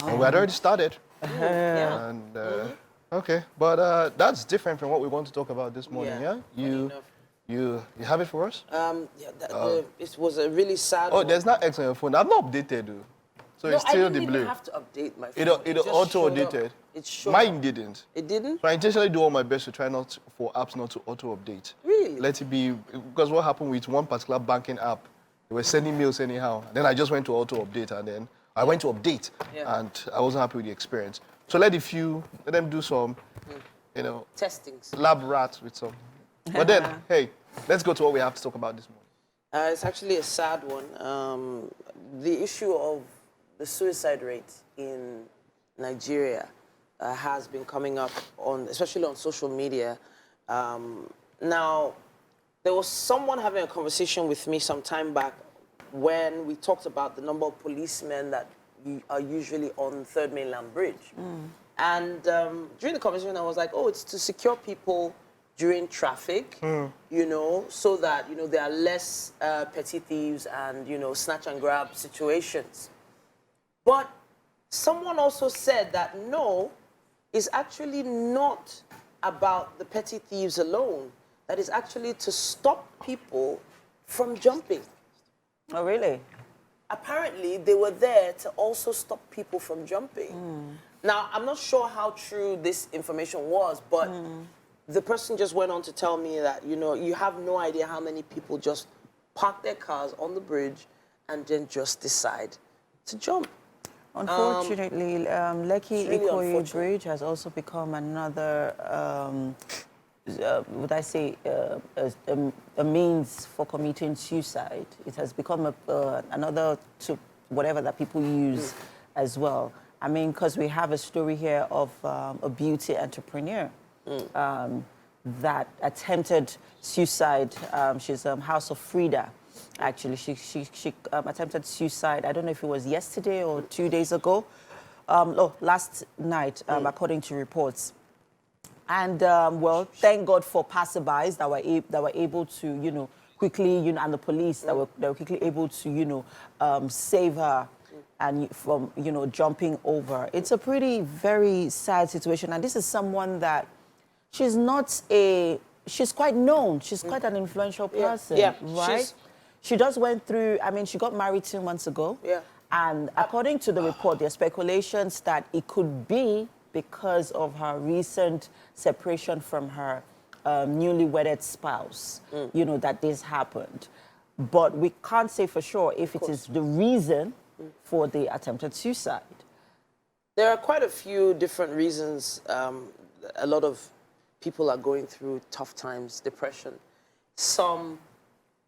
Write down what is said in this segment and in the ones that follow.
And we had already started. Yeah. And, okay, but that's different from what we want to talk about this morning, yeah? You have it for us? It was a really sad Oh, one. there's not X on your phone. I've not updated, though. So No, it's still the I didn't blue. even have to update my phone. It just auto-updated. It showed Mine up. didn't. It didn't? So I intentionally do all my best to try not for apps not to auto-update. Really? Let it be, because what happened with one particular banking app, they were sending mails anyhow. Then I just went to auto-update, and then I went to update, and I wasn't happy with the experience. So let them do some, testings. Lab rats with some. But then, hey, let's go to what we have to talk about this morning. It's actually a sad one. The issue of the suicide rate in Nigeria has been coming up, especially on social media. Now, there was someone having a conversation with me some time back when we talked about the number of policemen that are usually on Third Mainland Bridge. And during the conversation, I was like, oh, it's to secure people during traffic, so that, there are less petty thieves and, snatch and grab situations. But someone also said that, no, it's actually not about the petty thieves alone. That is actually to stop people from jumping. Oh, really? Apparently, they were there to also stop people from jumping. Now, I'm not sure how true this information was, but the person just went on to tell me that, you have no idea how many people just park their cars on the bridge and then just decide to jump. Unfortunately, Lekki really Ikoyi Bridge has also become another, would I say, a means for committing suicide. It has become another to whatever that people use as well. I mean, because we have a story here of a beauty entrepreneur that attempted suicide. She's House of Phreeda. Actually, she attempted suicide. I don't know if it was yesterday or 2 days ago. Last night, according to reports. And well, thank God for passerbys that were able to, quickly, and the police that were quickly able to, save her and from, jumping over. It's a very sad situation. And this is someone that she's quite known. She's quite an influential person, right? She just went through, she got married 2 months ago. Yeah. And according to the report, there are speculations that it could be because of her recent separation from her newly wedded spouse, that this happened. But we can't say for sure if it is the reason for the attempted suicide. There are quite a few different reasons. A lot of people are going through tough times, depression.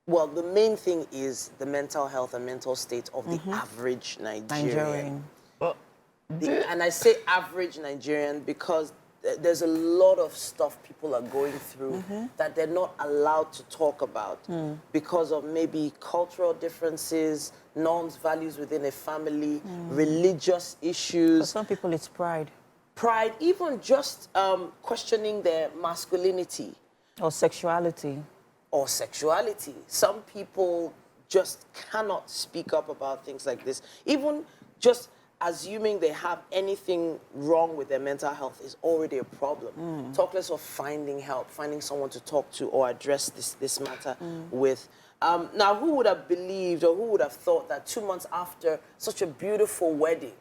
Well, the main thing is the mental health and mental state of the average Nigerian. And I say average Nigerian because there's a lot of stuff people are going through that they're not allowed to talk about because of maybe cultural differences, norms, values within a family, religious issues. For some people, it's pride. Pride, even just questioning their masculinity. Or sexuality. Some people just cannot speak up about things like this. Even just assuming they have anything wrong with their mental health is already a problem. Talk less of finding help, finding someone to talk to or address this matter with. Now, who would have believed or who would have thought that 2 months after such a beautiful wedding,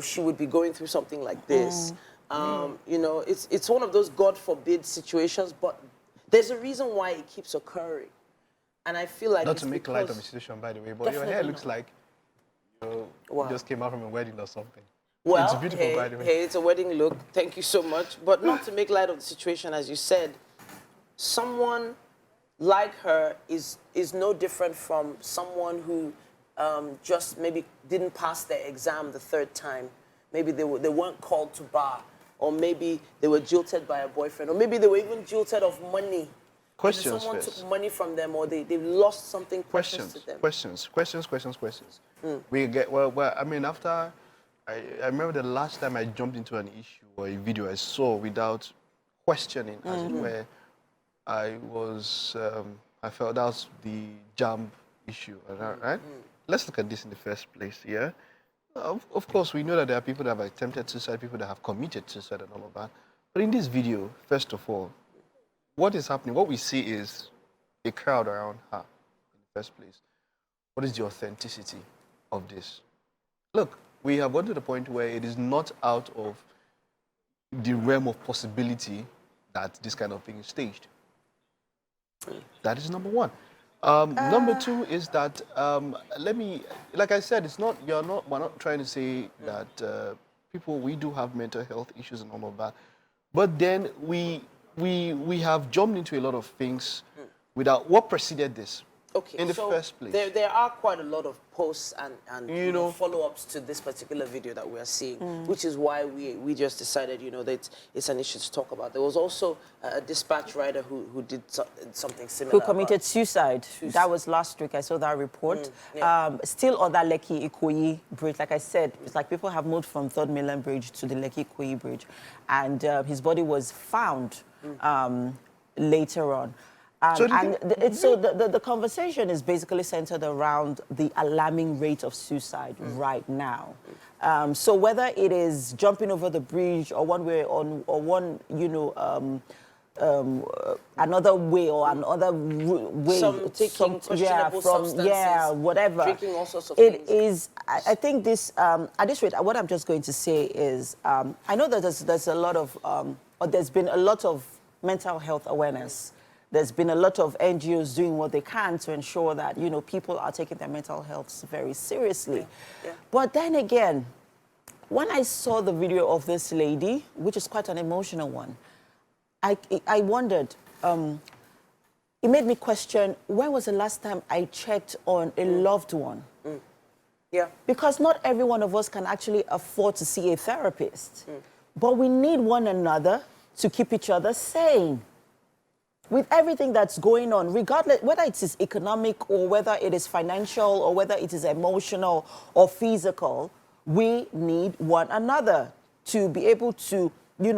she would be going through something like this? It's one of those God forbid situations, but there's a reason why it keeps occurring. And I feel like not to make light of the situation, by the way, but your hair looks like you just came out from a wedding or something. Well, it's beautiful, by the way. Hey, it's a wedding look. Thank you so much. But not to make light of the situation, as you said, someone like her is no different from someone who just maybe didn't pass their exam the 3rd time. Maybe they weren't called to bar. Or maybe they were jilted by a boyfriend, or maybe they were even jilted of money. Questions someone first. took money from them, or they lost something precious to them. Questions. We get, after, I remember the last time I jumped into an issue or a video I saw without questioning, as it were, I felt that was the jump issue, right? Let's look at this in the first place, yeah? Of course, we know that there are people that have attempted suicide, people that have committed suicide and all of that. But in this video, first of all, what is happening, what we see is a crowd around her in the first place. What is the authenticity of this? Look, we have gotten to the point where it is not out of the realm of possibility that this kind of thing is staged. That is number one. Number two is that like I said, we're not trying to say that we do have mental health issues and all of that, but then we have jumped into a lot of things without what preceded this. Okay, in the first place. There are quite a lot of posts and follow-ups to this particular video that we are seeing, which is why we just decided, that it's an issue to talk about. There was also a dispatch rider who did something similar. Who committed suicide. That was last week. I saw that report. Still on that Lekki Ikoyi bridge. Like I said, it's like people have moved from Third Mainland Bridge to the Lekki Ikoyi bridge. And his body was found later on. So the conversation is basically centered around the alarming rate of suicide right now. So whether it is jumping over the bridge or one way another way or another way, some taking questionable substances, whatever. Drinking all sorts of it things. Is. I think this at this rate, what I'm just going to say is, I know that there's a lot of or there's been a lot of mental health awareness. There's been a lot of NGOs doing what they can to ensure that, people are taking their mental health very seriously. Yeah. But then again, when I saw the video of this lady, which is quite an emotional one, I wondered, it made me question, when was the last time I checked on a loved one? Yeah. Because not every one of us can actually afford to see a therapist. But we need one another to keep each other sane. With everything that's going on, regardless whether it is economic or whether it is financial or whether it is emotional or physical, we need one another to be able to, we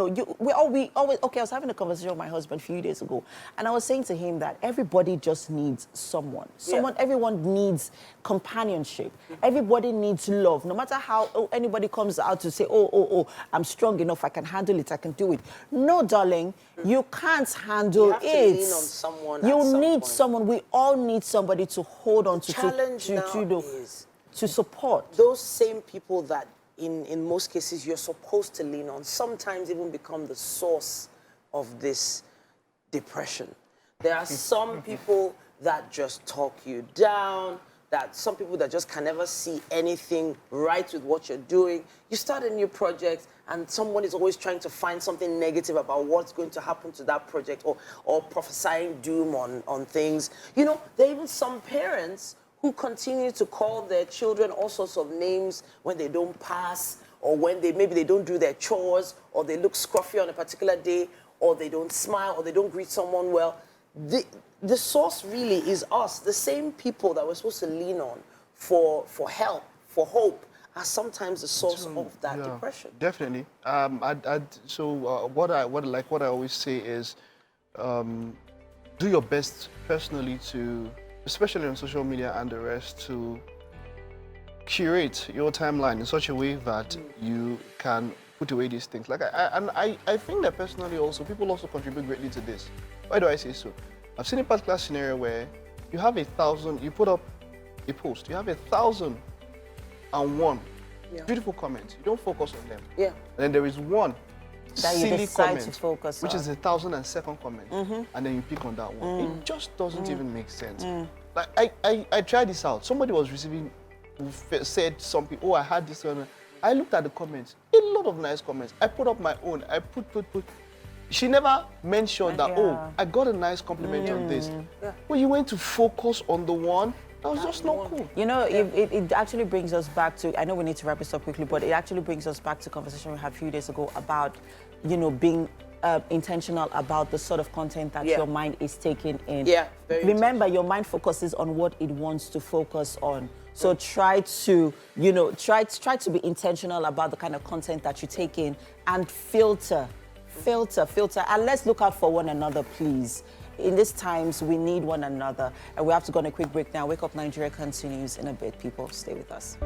always, okay, I was having a conversation with my husband a few days ago, and I was saying to him that everybody just needs someone. Everyone needs companionship. Everybody needs love. No matter how anybody comes out to say, oh, I'm strong enough, I can handle it, I can do it. No, darling, you can't handle it. You have to lean on someone. You need someone. We all need somebody to hold on to. Challenge now is to support. Those same people that in most cases you're supposed to lean on sometimes even become the source of this depression. There are some people that just talk you down, some people that just can never see anything right with what you're doing. You start a new project and someone is always trying to find something negative about what's going to happen to that project or prophesying doom on things. There are even some parents who continue to call their children all sorts of names when they don't pass, or when maybe they don't do their chores, or they look scruffy on a particular day, or they don't smile, or they don't greet someone well. The source really is us. The same people that we're supposed to lean on for help, for hope, are sometimes the source of that depression. Definitely. What I always say is, do your best personally to, especially on social media and the rest, to curate your timeline in such a way that you can put away these things. I think that personally also, people also contribute greatly to this. Why do I say so? I've seen a particular scenario where you have 1,000, you put up a post, you have 1,001 beautiful comments. You don't focus on them. Yeah. And then there is one that silly comment, to focus which on. is 1,002nd comment, and then you pick on that one. It just doesn't even make sense. Like I tried this out. Somebody was receiving, who said something. Oh, I had this one. I looked at the comments. A lot of nice comments. I put up my own. I put. She never mentioned that. Oh, I got a nice compliment on this. Well, you went to focus on the one. That was just not cool. It actually brings us back to, I know we need to wrap this up quickly, but it actually brings us back to a conversation we had a few days ago about, being intentional about the sort of content that your mind is taking in. Yeah, remember, your mind focuses on what it wants to focus on. So try to, try to be intentional about the kind of content that you take in and filter. And let's look out for one another, please. In these times, we need one another. And we have to go on a quick break now. Wake Up Nigeria continues in a bit. People, stay with us.